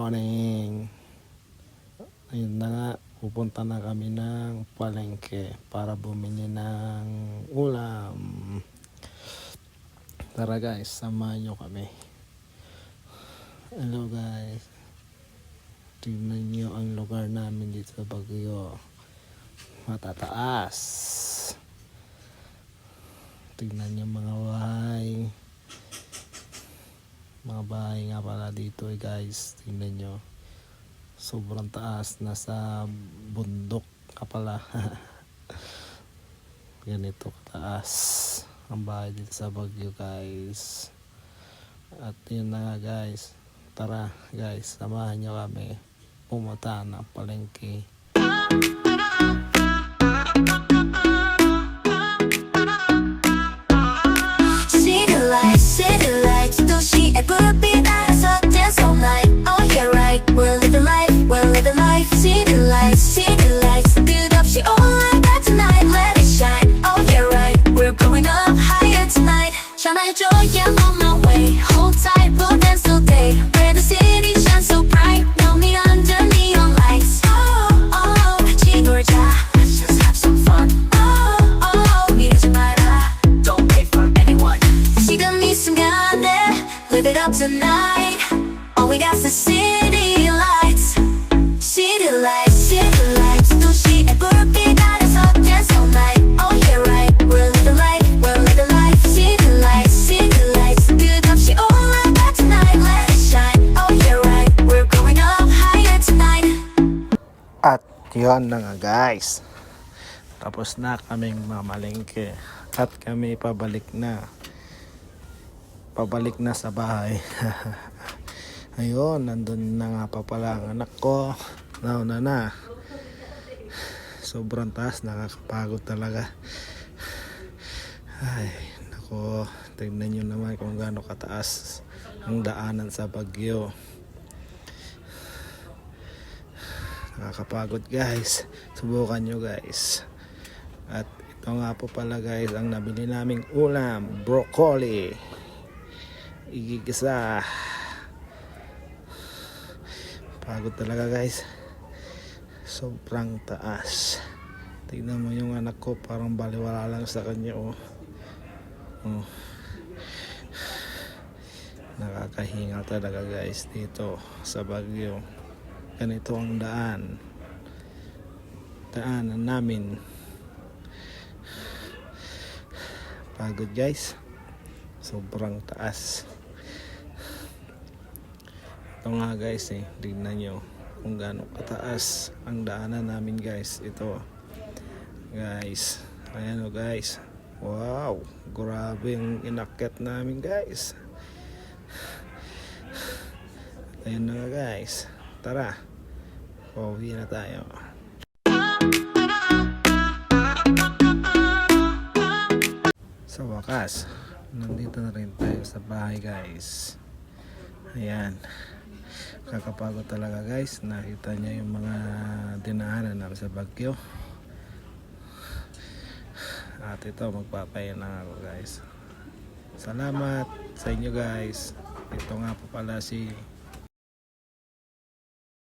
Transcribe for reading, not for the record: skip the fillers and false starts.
morning. Ayun na nga, pupunta na kami ng palengke para bumili ng ulam. Tara guys, samahan nyo kami. Hello guys, tingnan nyo ang lugar namin dito sa Baguio. Matataas. Tingnan nyo mga bahay. Mga bahay nga pala dito guys. Tingnan nyo. Sobrang taas. Nasa bundok ka pala. Ganito kataas ang bahay dito sa Baguio guys. At yun na nga guys. Tara guys, samahan nyo kami pumunta ng palengke. City lights, 도시 불빛 아래서 dance all night. Oh yeah right, we're living life. City lights, 끝없이 all night back tonight. Let it shine. Oh yeah right, we're going up higher tonight. 전화해줘, yeah I'm on my way. Hold tight, we'll dance all day. Where the city shines so bright. Know me under neon lights. Oh oh, 같이 놀자. Let's just have some fun. Oh oh, 미루지 마라. Don't wait for anyone. 지금 이 순간에 live it up tonight. All we got's the city lights. City lights, 도시의 불빛 아래서 dance all night. Oh yeah right, we're living life. City lights, 끝없이 all night back tonight. Let it shine. Oh yeah right, we're going up higher tonight. At yun na nga guys, tapos na kaming mamalengke at kami pabalik na sa bahay. Ayun, nandun na nga pa pala ang anak ko. Nauna na. Sobrang taas, nakakapagod talaga. Ay, nako, tignan nyo naman kung gaano kataas ang daanan sa Baguio. Nakakapagod guys, subukan nyo guys. At ito nga po pala guys ang nabili naming ulam, broccoli, igigisa. Pagod talaga guys, sobrang taas. Tignan mo yung anak ko, parang baliwala lang sa kanya. Oh. Nakakahingal talaga guys dito sa Baguio. Ganito ang daanan namin. Pagod guys, sobrang taas. Ito nga guys tignan nyo kung gaano kataas ang daanan namin guys. Ito guys, ayan o guys, wow, grabe yung inakyat namin guys. Ayan na nga guys, tara, pauwi na tayo. Sa wakas, nandito na rin tayo sa bahay guys. Ayan, kakapagod talaga guys. Nakita niyo yung mga dinaanan namin sa Baguio. At ito, magpapahinga na ako guys. Salamat sa inyo guys. Ito nga po pala si